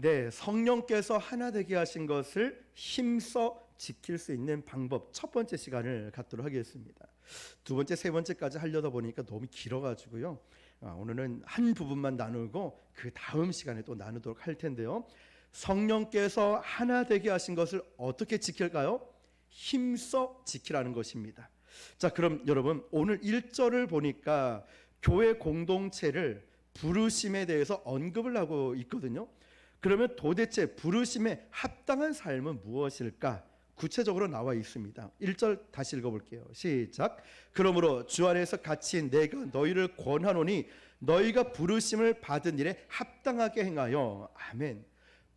네, 성령께서 하나 되게 하신 것을 힘써 지킬 수 있는 방법, 첫 번째 시간을 갖도록 하겠습니다. 두 번째, 세 번째까지 하려다 보니까 너무 길어가지고요. 오늘은 한 부분만 나누고 그 다음 시간에 또 나누도록 할 텐데요. 성령께서 하나 되게 하신 것을 어떻게 지킬까요? 힘써 지키라는 것입니다. 자, 그럼 여러분 오늘 1절을 보니까 교회 공동체를 부르심에 대해서 언급을 하고 있거든요. 그러면 도대체 부르심에 합당한 삶은 무엇일까? 구체적으로 나와 있습니다. 1절 다시 읽어볼게요. 시작. 그러므로 주 안에서 갇힌 내가 너희를 권하노니 너희가 부르심을 받은 일에 합당하게 행하여. 아멘.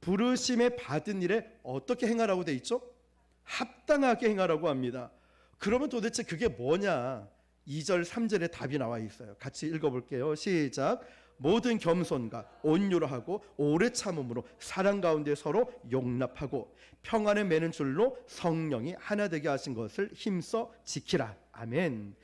부르심에 받은 일에 어떻게 행하라고 돼 있죠? 합당하게 행하라고 합니다. 그러면 도대체 그게 뭐냐? 2절 3절에 답이 나와 있어요. 같이 읽어볼게요. 시작. 모든 겸손과 온유로 하고 오래 참음으로 사랑 가운데 서로 용납하고 평안에 매는 줄로 성령이 하나 되게 하신 것을 힘써 지키라. 아멘.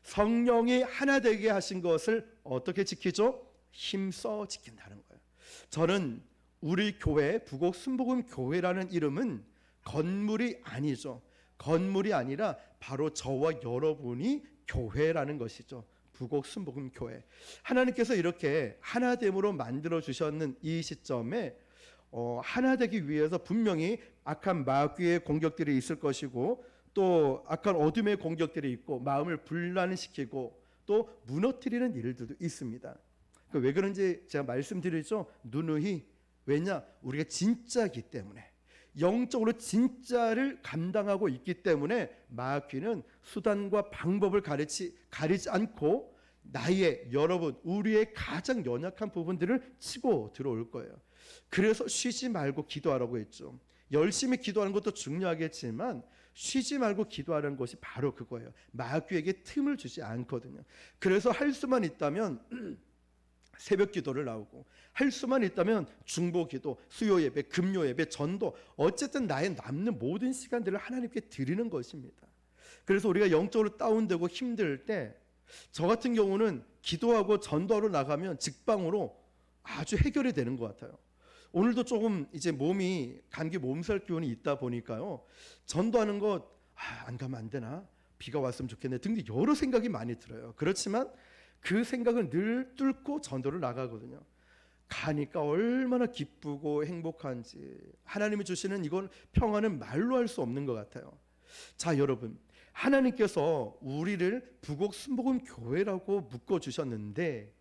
성령이 하나 되게 하신 것을 어떻게 지키죠? 힘써 지킨다는 거예요. 저는 우리 교회 부곡 순복음 교회라는 이름은 건물이 아니죠. 건물이 아니라 바로 저와 여러분이 교회라는 것이죠. 부곡 순복음 교회. 하나님께서 이렇게 하나됨으로 만들어 주셨는 이 시점에 하나 되기 위해서 분명히 악한 마귀의 공격들이 있을 것이고 또 악한 어둠의 공격들이 있고 마음을 분란시키고 또 무너뜨리는 일들도 있습니다. 왜 그런지 제가 말씀드리죠. 누누이. 왜냐? 우리가 진짜이기 때문에, 영적으로 진짜를 감당하고 있기 때문에 마귀는 수단과 방법을 가리지 않고 나의, 여러분, 우리의 가장 연약한 부분들을 치고 들어올 거예요. 그래서 쉬지 말고 기도하라고 했죠. 열심히 기도하는 것도 중요하겠지만 쉬지 말고 기도하는 것이 바로 그거예요. 마귀에게 틈을 주지 않거든요. 그래서 할 수만 있다면 새벽 기도를 나오고, 할 수만 있다면 중보 기도, 수요 예배, 금요 예배, 전도, 어쨌든 나의 남는 모든 시간들을 하나님께 드리는 것입니다. 그래서 우리가 영적으로 다운되고 힘들 때 저 같은 경우는 기도하고 전도하러 나가면 직방으로 아주 해결이 되는 것 같아요. 오늘도 조금 이제 몸이 감기 몸살 기운이 있다 보니까요, 전도하는 것 안 가면 안 되나? 비가 왔으면 좋겠네 등등 여러 생각이 많이 들어요. 그렇지만 그 생각을 늘 뚫고 전도를 나가거든요. 가니까 얼마나 기쁘고 행복한지, 하나님이 주시는 이건 평안은 말로 할 수 없는 것 같아요. 자, 여러분, 하나님께서 우리를 부곡 순복음 교회라고 묶어주셨는데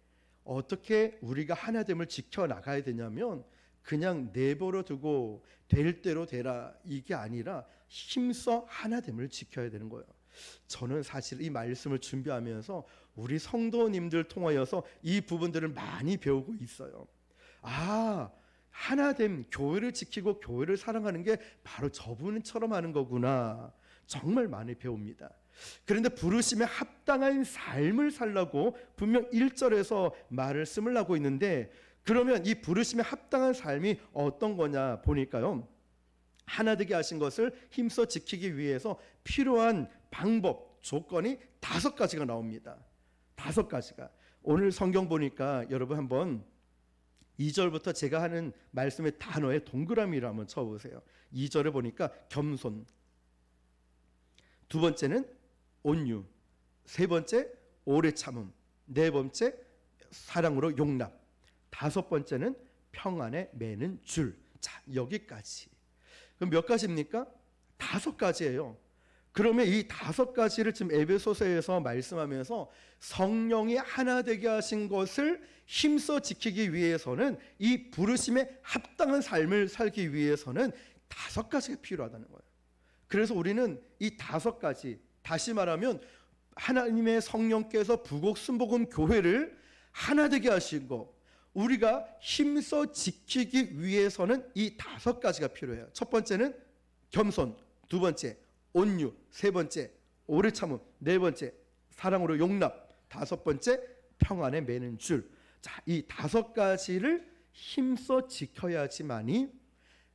어떻게 우리가 하나됨을 지켜나가야 되냐면 그냥 내버려 두고 될 대로 되라 이게 아니라 힘써 하나됨을 지켜야 되는 거예요. 저는 사실 이 말씀을 준비하면서 우리 성도님들 통하여서 이 부분들을 많이 배우고 있어요. 하나됨, 교회를 지키고 교회를 사랑하는 게 바로 저분처럼 하는 거구나. 정말 많이 배웁니다. 그런데 부르심에 합당한 삶을 살라고 분명 1절에서 말씀을 하고 있는데, 그러면 이 부르심에 합당한 삶이 어떤 거냐 보니까요, 하나 되게 하신 것을 힘써 지키기 위해서 필요한 방법, 조건이 5가지가 나옵니다. 5가지가. 오늘 성경 보니까 여러분 한번 2절부터 제가 하는 말씀의 단어에 동그라미를 한번 쳐보세요. 2절에 보니까 겸손, 두 번째는 온유, 세 번째 오래 참음, 네 번째 사랑으로 용납, 5번째는 평안에 매는 줄. 자, 여기까지. 그럼 몇 가지입니까? 5가지예요. 그러면 이 5가지를 지금 에베소서에서 말씀하면서 성령이 하나 되게 하신 것을 힘써 지키기 위해서는, 이 부르심에 합당한 삶을 살기 위해서는 5가지가 필요하다는 거예요. 그래서 우리는 이 5가지, 다시 말하면 하나님의 성령께서 부곡 순복음 교회를 하나 되게 하신 것, 우리가 힘써 지키기 위해서는 이 5가지가 필요해요. 첫 번째는 겸손, 두 번째 온유, 세 번째 오래 참음, 네 번째 사랑으로 용납, 5번째 평안에 매는 줄. 자, 이 5가지를 힘써 지켜야지만이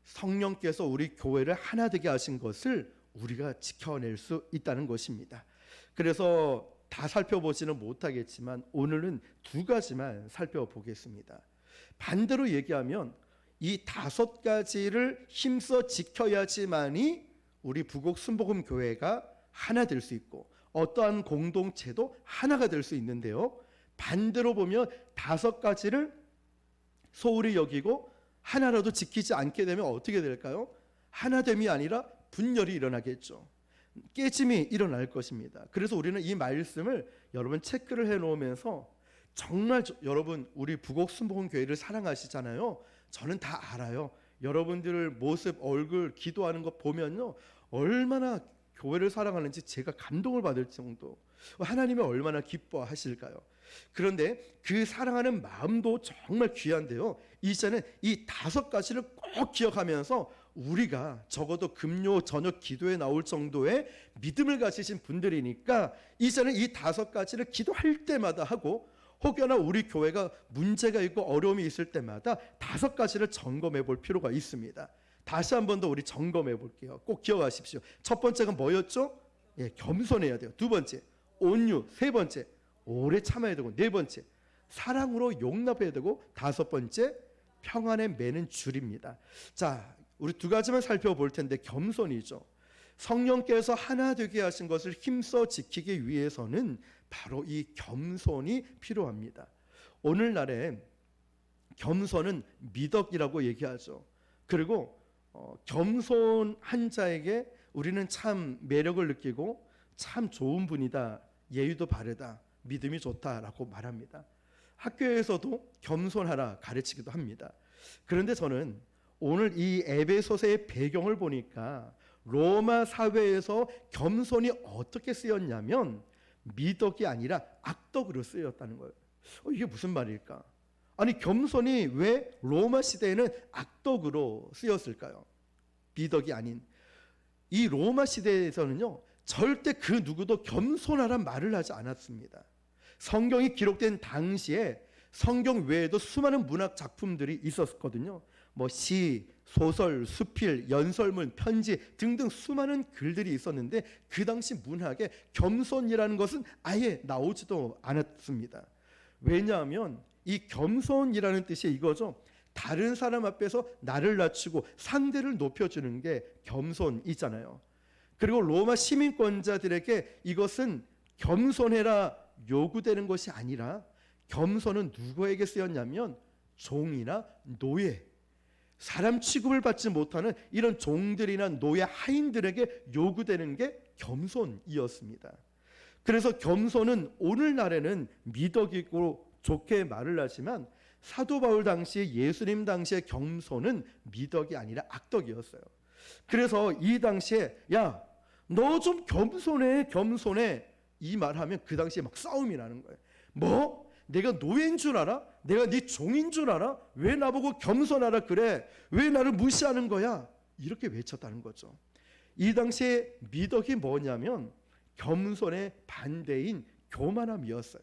성령께서 우리 교회를 하나 되게 하신 것을 우리가 지켜낼 수 있다는 것입니다. 그래서 다 살펴보지는 못하겠지만 오늘은 2가지만 살펴보겠습니다. 반대로 얘기하면 이 5가지를 힘써 지켜야지만이 우리 부곡 순복음 교회가 하나 될 수 있고 어떠한 공동체도 하나가 될 수 있는데요. 반대로 보면 5가지를 소홀히 여기고 하나라도 지키지 않게 되면 어떻게 될까요? 하나됨이 아니라 분열이 일어나겠죠. 깨짐이 일어날 것입니다. 그래서 우리는 이 말씀을 여러분 체크를 해놓으면서 정말 여러분 우리 부곡 순복음 교회를 사랑하시잖아요. 저는 다 알아요. 여러분들 모습, 얼굴, 기도하는 거 보면요, 얼마나 교회를 사랑하는지 제가 감동을 받을 정도, 하나님이 얼마나 기뻐하실까요? 그런데 그 사랑하는 마음도 정말 귀한데요, 이제는 이 5가지를 꼭 기억하면서 우리가 적어도 금요 저녁 기도에 나올 정도의 믿음을 가지신 분들이니까 이제는 이 5가지를 기도할 때마다 하고, 혹여나 우리 교회가 문제가 있고 어려움이 있을 때마다 5가지를 점검해 볼 필요가 있습니다. 다시 한 번 더 우리 점검해 볼게요. 꼭 기억하십시오. 첫 번째가 뭐였죠? 예, 겸손해야 돼요. 두 번째, 온유. 세 번째, 오래 참아야 되고. 네 번째, 사랑으로 용납해야 되고. 5번째, 평안에 매는 줄입니다. 자, 우리 2가지만 살펴볼 텐데, 겸손이죠. 성령께서 하나 되게 하신 것을 힘써 지키기 위해서는 바로 이 겸손이 필요합니다. 오늘날에 겸손은 미덕이라고 얘기하죠. 그리고 겸손한 자에게 우리는 참 매력을 느끼고 참 좋은 분이다, 예의도 바르다, 믿음이 좋다라고 말합니다. 학교에서도 겸손하라 가르치기도 합니다. 그런데 저는 오늘 이 에베소서의 배경을 보니까 로마 사회에서 겸손이 어떻게 쓰였냐면 미덕이 아니라 악덕으로 쓰였다는 거예요. 이게 무슨 말일까? 아니, 겸손이 왜 로마 시대에는 악덕으로 쓰였을까요? 미덕이 아닌. 이 로마 시대에서는요, 절대 그 누구도 겸손하란 말을 하지 않았습니다. 성경이 기록된 당시에 성경 외에도 수많은 문학 작품들이 있었거든요. 뭐 시, 소설, 수필, 연설문, 편지 등등 수많은 글들이 있었는데 그 당시 문학에 겸손이라는 것은 아예 나오지도 않았습니다. 왜냐하면 이 겸손이라는 뜻이 이거죠. 다른 사람 앞에서 나를 낮추고 상대를 높여주는 게 겸손이잖아요. 그리고 로마 시민권자들에게 이것은 겸손해라 요구되는 것이 아니라, 겸손은 누구에게 쓰였냐면 종이나 노예, 사람 취급을 받지 못하는 이런 종들이나 노예, 하인들에게 요구되는 게 겸손이었습니다. 그래서 겸손은 오늘날에는 미덕이고 좋게 말을 하지만 사도 바울 당시, 예수님 당시의 겸손은 미덕이 아니라 악덕이었어요. 그래서 이 당시에 야, 너 좀 겸손해, 겸손해, 이 말하면 그 당시에 막 싸움이 나는 거예요. 뭐? 내가 노예인 줄 알아? 내가 네 종인 줄 알아? 왜 나보고 겸손하라 그래? 왜 나를 무시하는 거야? 이렇게 외쳤다는 거죠. 이 당시에 미덕이 뭐냐면 겸손의 반대인 교만함이었어요.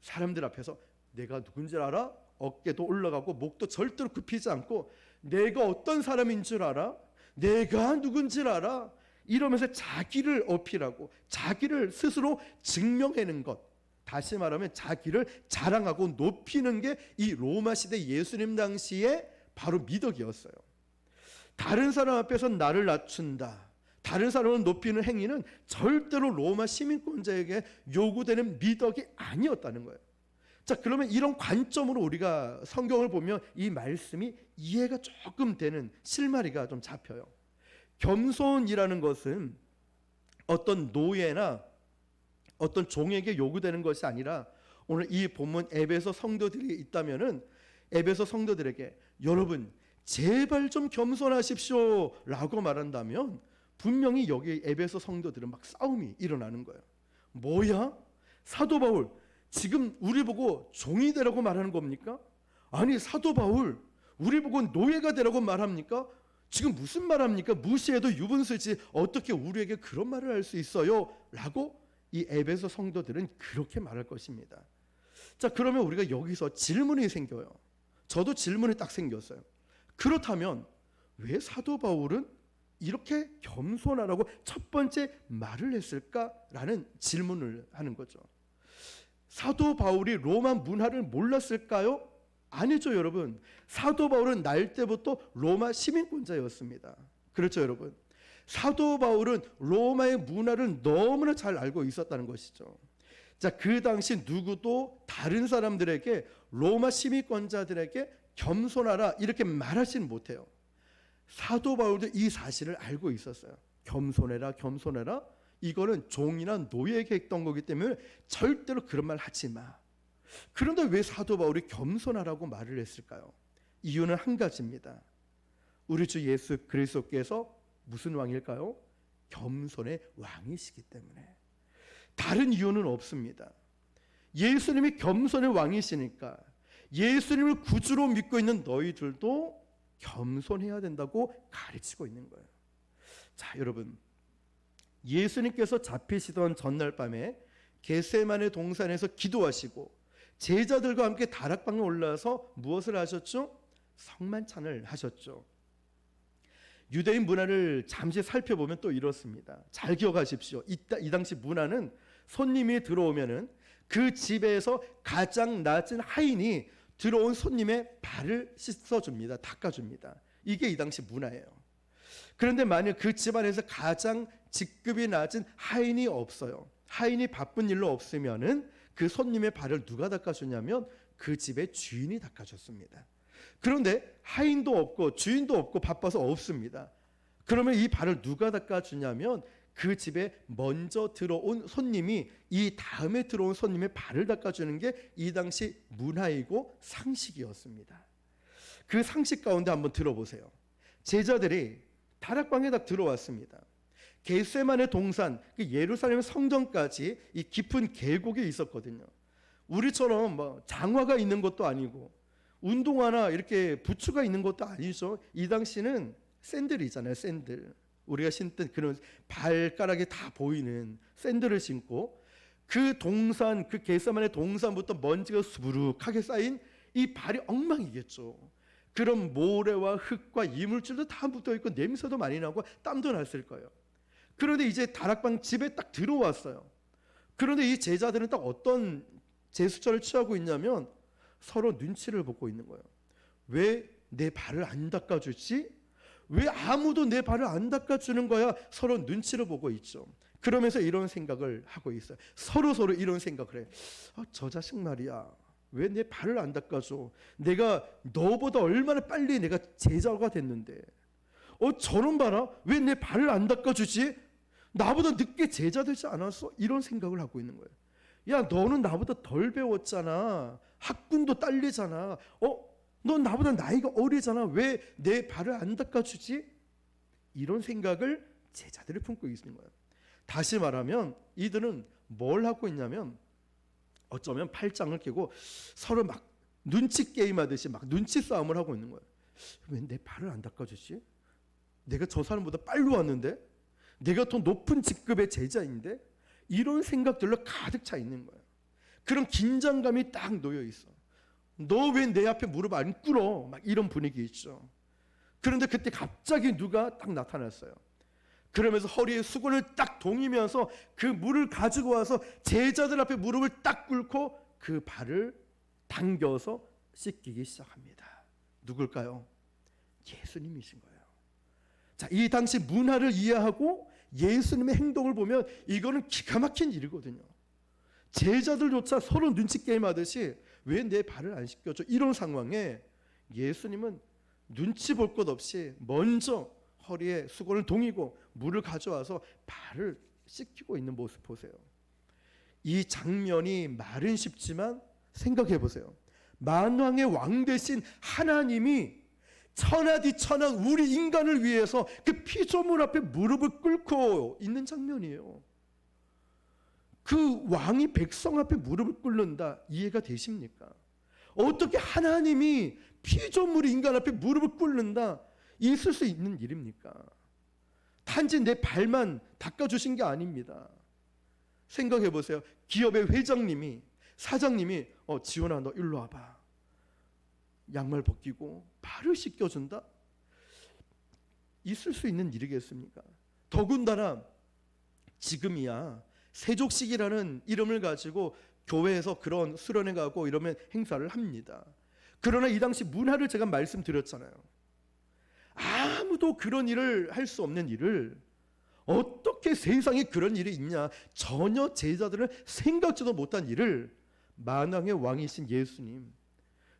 사람들 앞에서 내가 누군지 알아? 어깨도 올라가고 목도 절대로 굽히지 않고 내가 어떤 사람인 줄 알아? 내가 누군지 알아? 이러면서 자기를 어필하고 자기를 스스로 증명하는 것, 다시 말하면 자기를 자랑하고 높이는 게 이 로마 시대 예수님 당시에 바로 미덕이었어요. 다른 사람 앞에서 나를 낮춘다, 다른 사람을 높이는 행위는 절대로 로마 시민권자에게 요구되는 미덕이 아니었다는 거예요. 자, 그러면 이런 관점으로 우리가 성경을 보면 이 말씀이 이해가 조금 되는 실마리가 좀 잡혀요. 겸손이라는 것은 어떤 노예나 어떤 종에게 요구되는 것이 아니라, 오늘 이 본문 에베소 성도들이 있다면은 에베소 성도들에게 여러분 제발 좀 겸손하십시오 라고 말한다면 분명히 여기 에베소 성도들은 막 싸움이 일어나는 거예요. 뭐야? 사도 바울 지금 우리 보고 종이 되라고 말하는 겁니까? 아니, 사도 바울 우리 보고 노예가 되라고 말합니까? 지금 무슨 말합니까? 무시해도 유분수지 어떻게 우리에게 그런 말을 할 수 있어요? 라고 이 에베소 성도들은 그렇게 말할 것입니다. 자, 그러면 우리가 여기서 질문이 생겨요. 저도 질문이 딱 생겼어요. 그렇다면 왜 사도 바울은 이렇게 겸손하라고 첫 번째 말을 했을까라는 질문을 하는 거죠. 사도 바울이 로마 문화를 몰랐을까요? 아니죠, 여러분. 사도 바울은 날 때부터 로마 시민권자였습니다. 그렇죠, 여러분. 사도 바울은 로마의 문화를 너무나 잘 알고 있었다는 것이죠. 자, 그 당시 누구도 다른 사람들에게 로마 시민권자들에게 겸손하라 이렇게 말하지는 못해요. 사도 바울도 이 사실을 알고 있었어요. 겸손해라, 겸손해라. 이거는 종이나 노예에게 했던 거기 때문에 절대로 그런 말 하지 마. 그런데 왜 사도 바울이 겸손하라고 말을 했을까요? 이유는 한 가지입니다. 우리 주 예수 그리스도께서 무슨 왕일까요? 겸손의 왕이시기 때문에. 다른 이유는 없습니다. 예수님이 겸손의 왕이시니까 예수님을 구주로 믿고 있는 너희들도 겸손해야 된다고 가르치고 있는 거예요. 자, 여러분, 예수님께서 잡히시던 전날 밤에 겟세마네 동산에서 기도하시고 제자들과 함께 다락방에 올라서 무엇을 하셨죠? 성만찬을 하셨죠. 유대인 문화를 잠시 살펴보면 또 이렇습니다. 잘 기억하십시오. 이 당시 문화는 손님이 들어오면은 그 집에서 가장 낮은 하인이 들어온 손님의 발을 씻어줍니다. 닦아줍니다. 이게 이 당시 문화예요. 그런데 만약 그 집안에서 가장 직급이 낮은 하인이 없어요. 하인이 바쁜 일로 없으면은 그 손님의 발을 누가 닦아주냐면 그 집의 주인이 닦아줬습니다. 그런데 하인도 없고 주인도 없고 바빠서 없습니다. 그러면 이 발을 누가 닦아주냐면 그 집에 먼저 들어온 손님이 이 다음에 들어온 손님의 발을 닦아주는 게 이 당시 문화이고 상식이었습니다. 그 상식 가운데 한번 들어보세요. 제자들이 다락방에 딱 들어왔습니다. 겟세마네 동산, 예루살렘 성전까지 이 깊은 계곡이 있었거든요. 우리처럼 뭐 장화가 있는 것도 아니고 운동화나 이렇게 부츠가 있는 것도 아니죠. 이 당시는 샌들이잖아요. 샌들. 우리가 신던 그런 발가락이 다 보이는 샌들을 신고 그 동산, 그 겟세마네 동산부터 먼지가 수부룩하게 쌓인 이 발이 엉망이겠죠. 그럼 모래와 흙과 이물질도 다 묻어있고 냄새도 많이 나고 땀도 났을 거예요. 그런데 이제 다락방 집에 딱 들어왔어요. 그런데 이 제자들은 딱 어떤 제스처를 취하고 있냐면 서로 눈치를 보고 있는 거예요. 왜 내 발을 안 닦아주지? 왜 아무도 내 발을 안 닦아주는 거야? 서로 눈치를 보고 있죠. 그러면서 이런 생각을 하고 있어요. 서로 이런 생각을 해요. 저 자식 말이야. 왜 내 발을 안 닦아줘? 내가 너보다 얼마나 빨리 내가 제자가 됐는데 저런 봐라. 왜 내 발을 안 닦아주지? 나보다 늦게 제자 되지 않았어? 이런 생각을 하고 있는 거예요. 야, 너는 나보다 덜 배웠잖아. 학군도 딸리잖아. 넌 나보다 나이가 어리잖아. 왜 내 발을 안 닦아주지? 이런 생각을 제자들이 품고 있는 거예요. 다시 말하면 이들은 뭘 하고 있냐면 어쩌면 팔짱을 끼고 서로 막 눈치 게임하듯이 막 눈치 싸움을 하고 있는 거예요. 왜 내 발을 안 닦아주지? 내가 저 사람보다 빨리 왔는데? 내가 더 높은 직급의 제자인데? 이런 생각들로 가득 차 있는 거예요. 그런 긴장감이 딱 놓여 있어. 너 왜 내 앞에 무릎 안 꿇어? 막 이런 분위기 있죠. 그런데 그때 갑자기 누가 딱 나타났어요. 그러면서 허리에 수건을 딱 동이면서 그 물을 가지고 와서 제자들 앞에 무릎을 딱 꿇고 그 발을 당겨서 씻기기 시작합니다. 누굴까요? 예수님이신 거예요. 자, 이 당시 문화를 이해하고 예수님의 행동을 보면 이거는 기가 막힌 일이거든요. 제자들조차 서로 눈치 게임 하듯이 왜 내 발을 안 씻겨줘? 이런 상황에 예수님은 눈치 볼 것 없이 먼저 허리에 수건을 동이고 물을 가져와서 발을 씻기고 있는 모습 보세요. 이 장면이 말은 쉽지만 생각해 보세요. 만왕의 왕 되신 하나님이 천하디천하 우리 인간을 위해서 그 피조물 앞에 무릎을 꿇고 있는 장면이에요. 그 왕이 백성 앞에 무릎을 꿇는다. 이해가 되십니까? 어떻게 하나님이 피조물 인간 앞에 무릎을 꿇는다. 있을 수 있는 일입니까? 단지 내 발만 닦아주신 게 아닙니다. 생각해 보세요. 기업의 회장님이 사장님이 지원아 너 일로 와봐. 양말 벗기고 발을 씻겨준다? 있을 수 있는 일이겠습니까? 더군다나 지금이야 세족식이라는 이름을 가지고 교회에서 그런 수련회 가고 이러면 행사를 합니다. 그러나 이 당시 문화를 제가 말씀드렸잖아요. 아무도 그런 일을 할 수 없는 일을 어떻게 세상에 그런 일이 있냐, 전혀 제자들은 생각지도 못한 일을 만왕의 왕이신 예수님,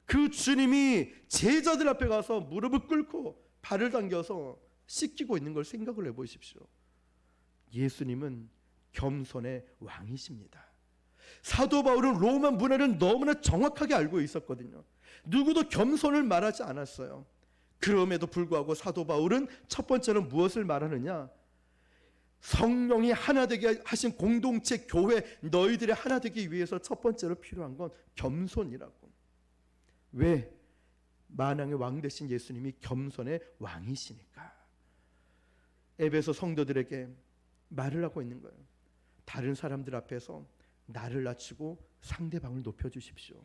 그 주님이 제자들 앞에 가서 무릎을 꿇고 발을 당겨서 씻기고 있는 걸 생각을 해보십시오. 예수님은 겸손의 왕이십니다. 사도 바울은 로마 문화를 너무나 정확하게 알고 있었거든요. 누구도 겸손을 말하지 않았어요. 그럼에도 불구하고 사도 바울은 첫 번째로 무엇을 말하느냐, 성령이 하나 되게 하신 공동체 교회, 너희들이 하나 되기 위해서 첫 번째로 필요한 건 겸손이라고. 왜? 만왕의 왕 되신 예수님이 겸손의 왕이시니까. 에베소 성도들에게 말을 하고 있는 거예요. 다른 사람들 앞에서 나를 낮추고 상대방을 높여주십시오.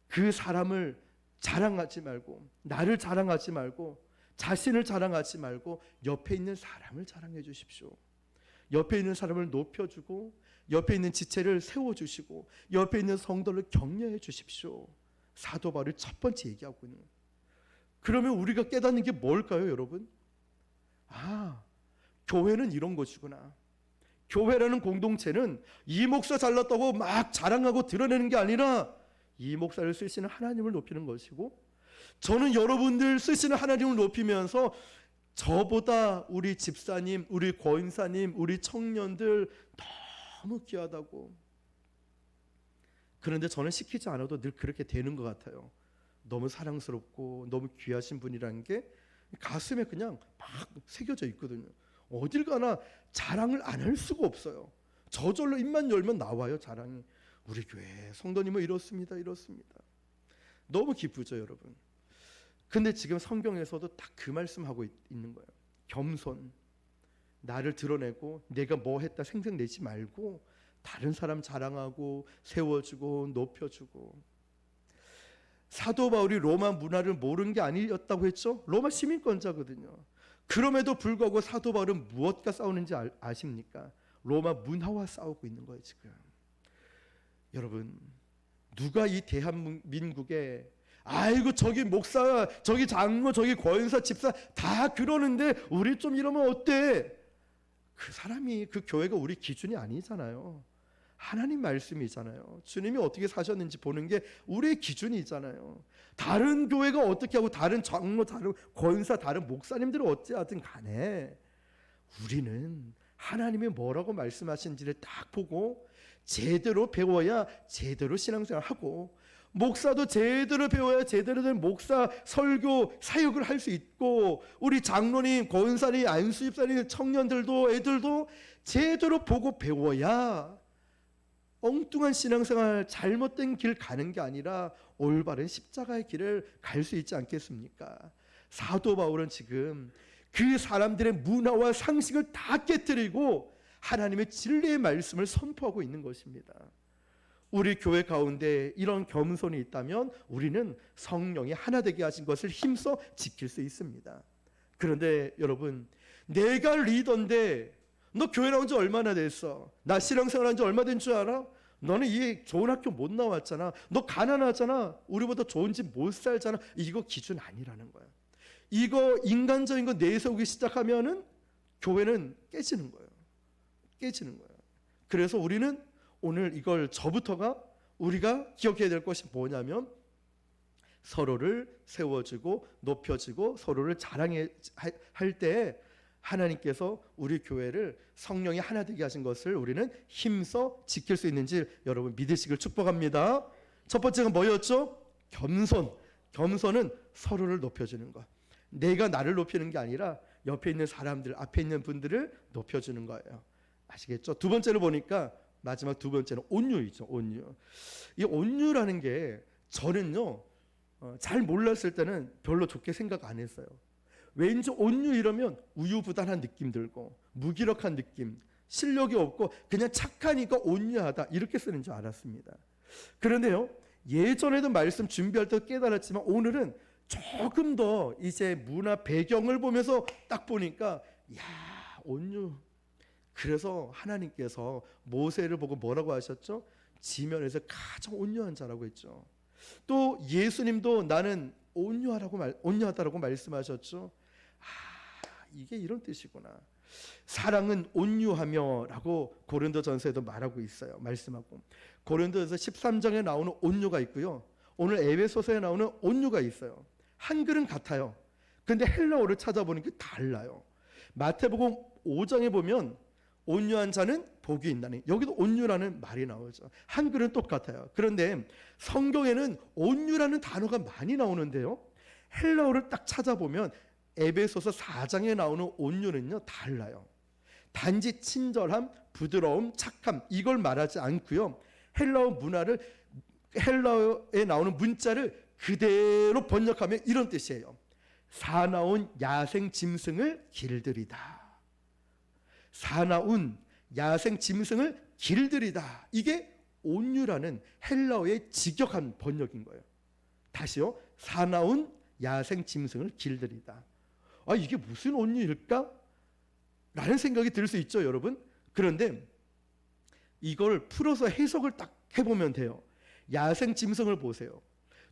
그 사람을 자랑하지 말고, 나를 자랑하지 말고, 자신을 자랑하지 말고 옆에 있는 사람을 자랑해 주십시오. 옆에 있는 사람을 높여주고, 옆에 있는 지체를 세워주시고, 옆에 있는 성도를 격려해 주십시오. 사도 바울이 첫 번째 얘기하고 있는 거예요. 그러면 우리가 깨닫는 게 뭘까요, 여러분? 교회는 이런 것이구나. 교회라는 공동체는 이 목사 잘났다고 막 자랑하고 드러내는 게 아니라 이 목사를 쓰시는 하나님을 높이는 것이고, 저는 여러분들 쓰시는 하나님을 높이면서 저보다 우리 집사님, 우리 권사님, 우리 청년들 너무 귀하다고. 그런데 저는 시키지 않아도 늘 그렇게 되는 것 같아요. 너무 사랑스럽고 너무 귀하신 분이라는 게 가슴에 그냥 막 새겨져 있거든요. 어딜 가나 자랑을 안 할 수가 없어요. 저절로 입만 열면 나와요, 자랑이. 우리 교회 성도님은 이렇습니다, 이렇습니다. 너무 기쁘죠, 여러분. 근데 지금 성경에서도 딱 그 말씀하고 있는 거예요. 겸손. 나를 드러내고 내가 뭐 했다 생색내지 말고 다른 사람 자랑하고 세워주고 높여주고. 사도 바울이 로마 문화를 모르는 게 아니었다고 했죠. 로마 시민권자거든요. 그럼에도 불구하고 사도 바울은 무엇과 싸우는지 아십니까? 로마 문화와 싸우고 있는 거예요, 지금. 여러분, 누가 이 대한민국에 아이고 저기 목사, 저기 장로, 저기 권사, 집사 다 그러는데 우리 좀 이러면 어때? 그 사람이, 그 교회가 우리 기준이 아니잖아요. 하나님 말씀이잖아요. 주님이 어떻게 사셨는지 보는 게 우리의 기준이잖아요. 다른 교회가 어떻게 하고 다른 장로, 다른 권사, 다른 목사님들은 어찌하든 간에 우리는 하나님이 뭐라고 말씀하신지를 딱 보고 제대로 배워야 제대로 신앙생활하고, 목사도 제대로 배워야 제대로 된 목사 설교 사역을 할 수 있고, 우리 장로님, 권사님, 안수집사님, 청년들도 애들도 제대로 보고 배워야 엉뚱한 신앙생활, 잘못된 길 가는 게 아니라 올바른 십자가의 길을 갈 수 있지 않겠습니까? 사도 바울은 지금 그 사람들의 문화와 상식을 다 깨뜨리고 하나님의 진리의 말씀을 선포하고 있는 것입니다. 우리 교회 가운데 이런 겸손이 있다면 우리는 성령이 하나 되게 하신 것을 힘써 지킬 수 있습니다. 그런데 여러분, 내가 리더인데 너 교회 나온 지 얼마나 됐어? 나 신앙생활 한 지 얼마 된 줄 알아? 너는 이 좋은 학교 못 나왔잖아. 너 가난하잖아. 우리보다 좋은 집 못 살잖아. 이거 기준 아니라는 거야. 이거 인간적인 거 내세우기 시작하면은 교회는 깨지는 거예요. 깨지는 거예요. 그래서 우리는 오늘 이걸 저부터가 우리가 기억해야 될 것이 뭐냐면, 서로를 세워주고 높여주고 서로를 자랑할 때 하나님께서 우리 교회를 성령이 하나 되게 하신 것을 우리는 힘써 지킬 수 있는지 여러분 믿으시길 축복합니다. 첫 번째가 뭐였죠? 겸손. 겸손은 서로를 높여주는 것. 내가 나를 높이는 게 아니라 옆에 있는 사람들, 앞에 있는 분들을 높여주는 거예요. 아시겠죠? 두 번째로 보니까 마지막 두 번째는 온유이죠. 온유. 이 온유라는 게 저는요, 잘 몰랐을 때는 별로 좋게 생각 안 했어요. 왠지 온유 이러면 우유부단한 느낌 들고 무기력한 느낌, 실력이 없고 그냥 착하니까 온유하다 이렇게 쓰는 줄 알았습니다. 그런데요, 예전에도 말씀 준비할 때 깨달았지만 오늘은 조금 더 이제 문화 배경을 보면서 딱 보니까 야, 온유. 그래서 하나님께서 모세를 보고 뭐라고 하셨죠? 지면에서 가장 온유한 자라고 했죠. 또 예수님도 나는 온유하다라고 말씀하셨죠. 이게 이런 뜻이구나. 사랑은 온유하며라고 고린도전서에도 말하고 있어요. 말씀하고 고린도전서 13장에 나오는 온유가 있고요. 오늘 에베소서에 나오는 온유가 있어요. 한글은 같아요. 근데 헬라어를 찾아보니까 달라요. 마태복음 5장에 보면 온유한 자는 복이 있나니, 여기도 온유라는 말이 나오죠. 한글은 똑같아요. 그런데 성경에는 온유라는 단어가 많이 나오는데요, 헬라어를 딱 찾아보면 에베소서 4장에 나오는 온유는요 달라요. 단지 친절함, 부드러움, 착함, 이걸 말하지 않고요, 헬라어에 나오는 문자를 그대로 번역하면 이런 뜻이에요. 사나운 야생 짐승을 길들이다. 사나운 야생 짐승을 길들이다. 이게 온유라는 헬라어의 직역한 번역인 거예요. 다시요. 사나운 야생 짐승을 길들이다. 이게 무슨 온유일까? 라는 생각이 들 수 있죠, 여러분. 그런데 이걸 풀어서 해석을 딱 해보면 돼요. 야생 짐승을 보세요.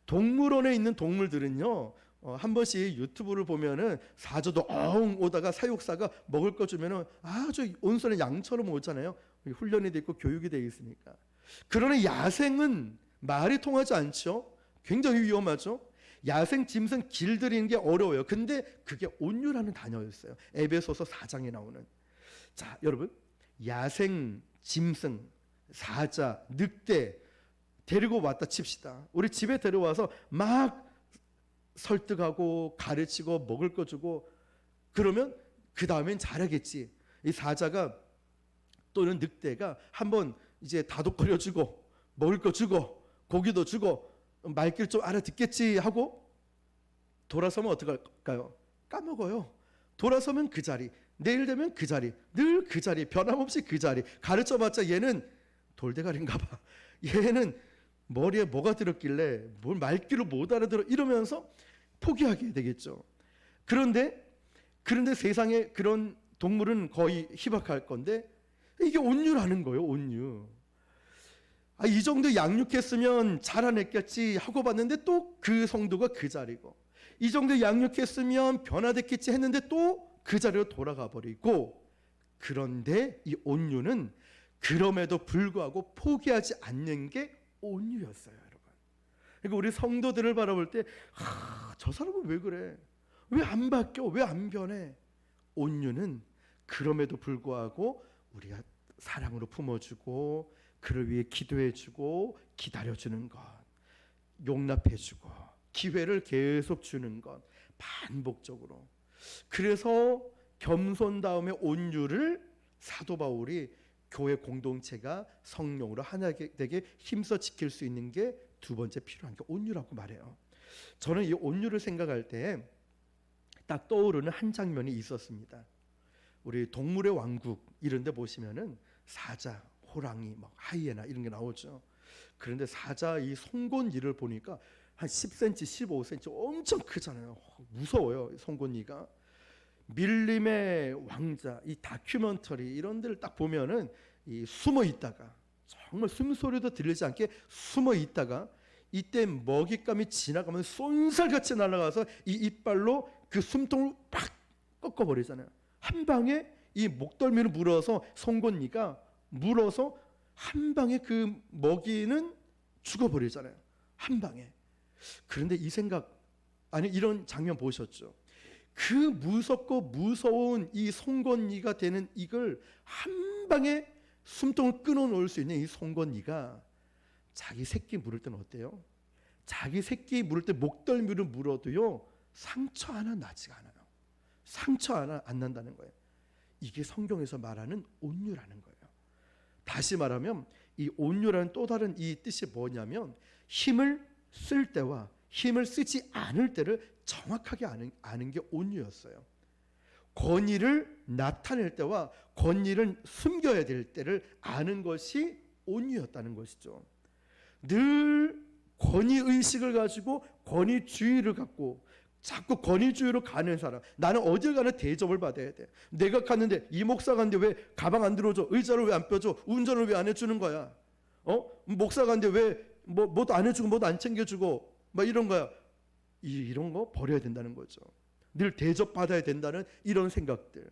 동물원에 있는 동물들은요, 한 번씩 유튜브를 보면은 사자도 엉 오다가 사육사가 먹을 거 주면은 아주 온선에 양처럼 오잖아요. 훈련이 돼 있고 교육이 돼 있으니까. 그러나 야생은 말이 통하지 않죠. 굉장히 위험하죠. 야생 짐승 길들이는 게 어려워요. 근데 그게 온유라는 단어였어요. 에베소서 4장에 나오는. 자, 여러분, 야생 짐승, 사자, 늑대 데리고 왔다 칩시다. 우리 집에 데려와서 막 설득하고 가르치고 먹을 거 주고 그러면 그 다음엔 잘하겠지. 이 사자가 또는 늑대가 한번 이제 다독거려 주고 먹을 거 주고 고기도 주고 말귀를 좀 알아듣겠지 하고 돌아서면 어떡할까요? 까먹어요. 돌아서면 그 자리, 내일 되면 그 자리, 늘 그 자리, 변함없이 그 자리. 가르쳐봤자 얘는 돌대가리인가 봐. 얘는 머리에 뭐가 들었길래 뭘 말귀를 못 알아들어, 이러면서 포기하게 되겠죠. 그런데 세상에 그런 동물은 거의 희박할 건데 이게 온유라는 거예요. 온유. 이 정도 양육했으면 자라냈겠지 하고 봤는데 또 그 성도가 그 자리고, 이 정도 양육했으면 변화됐겠지 했는데 또 그 자리로 돌아가 버리고. 그런데 이 온유는 그럼에도 불구하고 포기하지 않는 게 온유였어요, 여러분. 그러니까 우리 성도들을 바라볼 때, 저 사람은 왜 그래? 왜 안 바뀌어? 왜 안 변해? 온유는 그럼에도 불구하고 우리가 사랑으로 품어주고 그를 위해 기도해주고 기다려주는 것, 용납해주고 기회를 계속 주는 것, 반복적으로. 그래서 겸손 다음에 온유를 사도 바울이 교회 공동체가 성령으로 하나 되게 힘써 지킬 수 있는 게 두 번째 필요한 게 온유라고 말해요. 저는 이 온유를 생각할 때 딱 떠오르는 한 장면이 있었습니다. 우리 동물의 왕국 이런 데 보시면은 사자, 호랑이, 하이에나 이런 게 나오죠. 그런데 사자 이 송곳니를 보니까 한 10cm, 15cm 엄청 크잖아요. 무서워요, 송곳니가. 밀림의 왕자, 이 다큐멘터리 이런 데를 딱 보면은 이 숨어 있다가, 정말 숨소리도 들리지 않게 숨어 있다가 이때 먹잇감이 지나가면 쏜살같이 날아가서 이 이빨로 그 숨통을 팍 꺾어버리잖아요. 한 방에 이 목덜미를 물어서 송곳니가 물어서 한 방에 그 먹이는 죽어버리잖아요. 한 방에. 그런데 이 생각, 아니 이런 장면 보셨죠? 그 무섭고 무서운 이 송곳니가 되는 이걸 한 방에 숨통을 끊어놓을 수 있는 이 송곳니가 자기 새끼 물을 때는 어때요? 자기 새끼 물을 때 목덜미를 물어도요 상처 하나 나지가 않아요. 상처 하나 안 난다는 거예요. 이게 성경에서 말하는 온유라는 거예요. 다시 말하면 이 온유라는 또 다른 이 뜻이 뭐냐면, 힘을 쓸 때와 힘을 쓰지 않을 때를 정확하게 아는 게 온유였어요. 권위를 나타낼 때와 권위를 숨겨야 될 때를 아는 것이 온유였다는 것이죠. 늘 권위의식을 가지고 권위주의를 갖고 자꾸 권위주의로 가는 사람, 나는 어딜 가나 대접을 받아야 돼. 내가 갔는데 이 목사 갔는데 왜 가방 안 들어줘? 의자를 왜 안 펴줘? 운전을 왜 안 해주는 거야? 목사 갔는데 왜 뭐도 안 해주고 뭐도 안 챙겨주고 막 이런 거야. 이런 거 버려야 된다는 거죠. 늘 대접받아야 된다는 이런 생각들.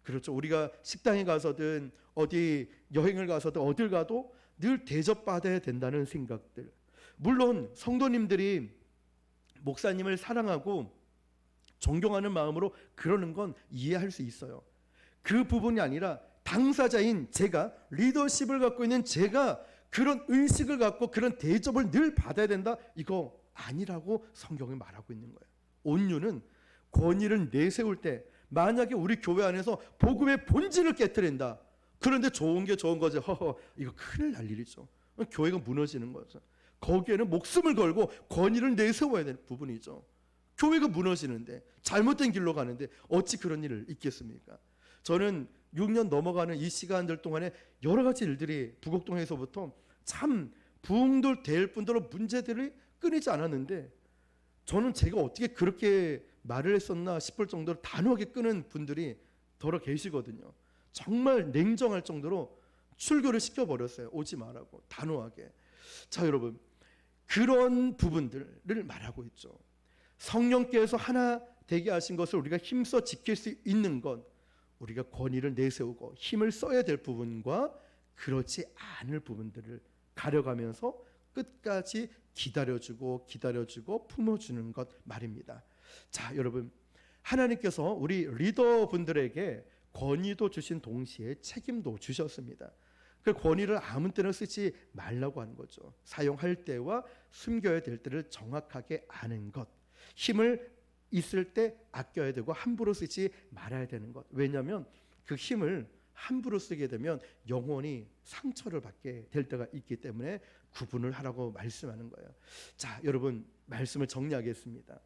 그렇죠. 우리가 식당에 가서든 어디 여행을 가서든 어딜 가도 늘 대접받아야 된다는 생각들. 물론 성도님들이 목사님을 사랑하고 존경하는 마음으로 그러는 건 이해할 수 있어요. 그 부분이 아니라 당사자인 제가, 리더십을 갖고 있는 제가 그런 의식을 갖고 그런 대접을 늘 받아야 된다, 이거 아니라고 성경이 말하고 있는 거예요. 온유는 권위를 내세울 때 만약에 우리 교회 안에서 복음의 본질을 깨트린다, 그런데 좋은 게 좋은 거지, 이거 큰일 날 일이죠. 교회가 무너지는 거죠. 거기에는 목숨을 걸고 권위를 내세워야 되는 부분이죠. 교회가 무너지는데, 잘못된 길로 가는데 어찌 그런 일을 있겠습니까? 저는 6년 넘어가는 이 시간들 동안에 여러 가지 일들이 부곡동에서부터 참 부흥될 뿐더러 문제들이 끊이지 않았는데, 저는 제가 어떻게 그렇게 말을 했었나 싶을 정도로 단호하게 끄는 분들이 더러 계시거든요. 정말 냉정할 정도로 출교를 시켜버렸어요. 오지 말라고 단호하게. 자, 여러분, 그런 부분들을 말하고 있죠. 성령께서 하나 되게 하신 것을 우리가 힘써 지킬 수 있는 건 우리가 권위를 내세우고 힘을 써야 될 부분과 그렇지 않을 부분들을 가려가면서 끝까지 기다려주고 품어주는 것 말입니다. 자, 여러분, 하나님께서 우리 리더분들에게 권위도 주신 동시에 책임도 주셨습니다. 그 권위를 아무 때나 쓰지 말라고 하는 거죠. 사용할 때와 숨겨야 될 때를 정확하게 아는 것. 힘을 있을 때 아껴야 되고 함부로 쓰지 말아야 되는 것. 왜냐하면 그 힘을 함부로 쓰게 되면 영원히 상처를 받게 될 때가 있기 때문에 구분을 하라고 말씀하는 거예요. 자, 여러분, 말씀을 정리하겠습니다.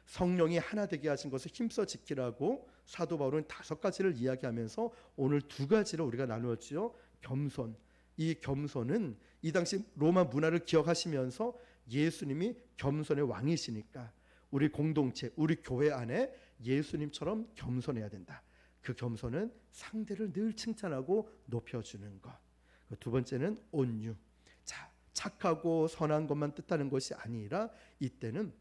성령이 하나 되게 하신 것을 힘써 지키라고 사도 바울은 5가지를 이야기하면서 오늘 2가지를 우리가 나누었지요. 겸손. 이 겸손은 이 당시 로마 문화를 기억하시면서 예수님이 겸손의 왕이시니까 우리 공동체, 우리 교회 안에 예수님처럼 겸손해야 된다. 그 겸손은 상대를 늘 칭찬하고 높여주는 것. 2번째는 온유. 자, 착하고 선한 것만 뜻하는 것이 아니라 이때는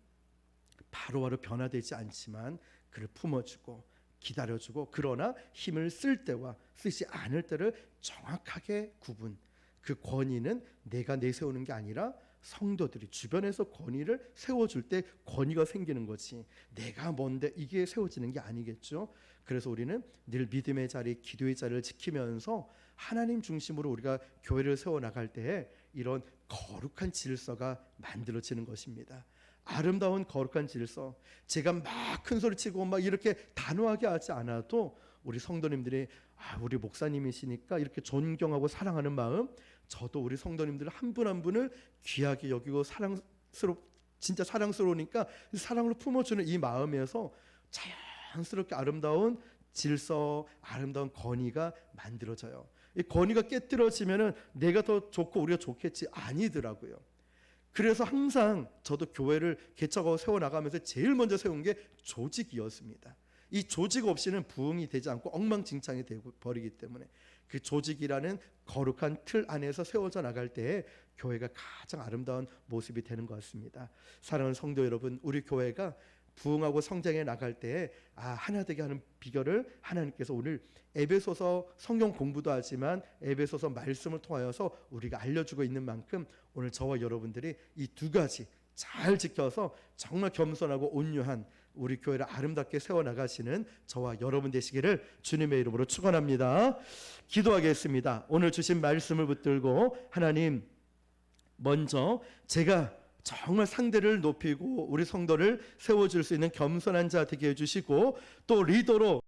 바로바로 변화되지 않지만 그를 품어주고 기다려주고, 그러나 힘을 쓸 때와 쓰지 않을 때를 정확하게 구분. 그 권위는 내가 내세우는 게 아니라 성도들이 주변에서 권위를 세워줄 때 권위가 생기는 거지, 내가 뭔데 이게 세워지는 게 아니겠죠. 그래서 우리는 늘 믿음의 자리, 기도의 자리를 지키면서 하나님 중심으로 우리가 교회를 세워나갈 때에 이런 거룩한 질서가 만들어지는 것입니다. 아름다운 거룩한 질서. 제가 막 큰 소리 치고 막 이렇게 단호하게 하지 않아도 우리 성도님들이 우리 목사님이시니까 이렇게 존경하고 사랑하는 마음, 저도 우리 성도님들 한 분 한 분을 귀하게 여기고 진짜 사랑스러우니까 사랑으로 품어주는 이 마음에서 자연스럽게 아름다운 질서, 아름다운 권위가 만들어져요. 이 권위가 깨뜨려지면은 내가 더 좋고 우리가 좋겠지, 아니더라고요. 그래서 항상 저도 교회를 개척하고 세워나가면서 제일 먼저 세운 게 조직이었습니다. 이 조직 없이는 부흥이 되지 않고 엉망진창이 되고 버리기 때문에 그 조직이라는 거룩한 틀 안에서 세워져 나갈 때에 교회가 가장 아름다운 모습이 되는 것 같습니다. 사랑하는 성도 여러분, 우리 교회가 부흥하고 성장해 나갈 때에 하나 되게 하는 비결을 하나님께서 오늘 에베소서 성경 공부도 하지만 에베소서 말씀을 통하여서 우리가 알려주고 있는 만큼 오늘 저와 여러분들이 이 2가지 잘 지켜서 정말 겸손하고 온유한 우리 교회를 아름답게 세워나가시는 저와 여러분 되시기를 주님의 이름으로 축원합니다. 기도하겠습니다. 오늘 주신 말씀을 붙들고 하나님, 먼저 제가 정말 상대를 높이고 우리 성도를 세워줄 수 있는 겸손한 자 되게 해주시고, 또 리더로